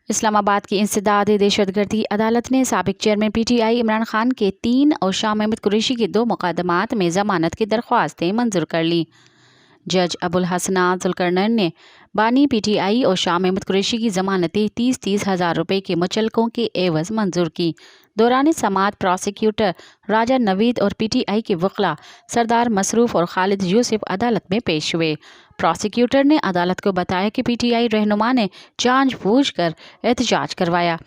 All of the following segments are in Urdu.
اسلام آباد کی انسداد دہشت گردی عدالت نے سابق chairman P T I Imran Khan کے 3 اور شاہ محمود قریشی کے 2 مقدمات میں ضمانت کی درخواستیں منظور کر لیں۔ جج ابو الحسنات ذوالقرنین نے بانی پی ٹی آئی اور شاہ محمود قریشی کی ضمانتیں 30 ہزار روپے کے مچلقوں کے عوض منظور کی۔ دوران سماعت پراسیکیوٹر راجہ نوید اور پی ٹی آئی کے وکلاء سردار مصروف اور خالد یوسف عدالت میں پیش ہوئے۔ پراسیکیوٹر نے عدالت کو بتایا کہ پی ٹی آئی رہنما نے جان بوجھ کر احتجاج کروایا۔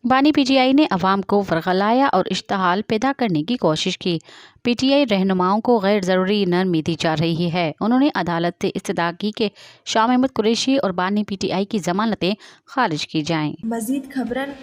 بانی پی ٹی آئی نے عوام کو ورغلایا اور اشتعال پیدا کرنے کی کوشش کی۔ پی ٹی آئی رہنماؤں کو غیر ضروری نرمی دی جا رہی ہے۔ انہوں نے عدالت سے استدعا کی کہ شاہ محمود قریشی اور بانی پی ٹی آئی کی ضمانتیں خارج کی جائیں۔ مزید خبرن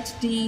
HD।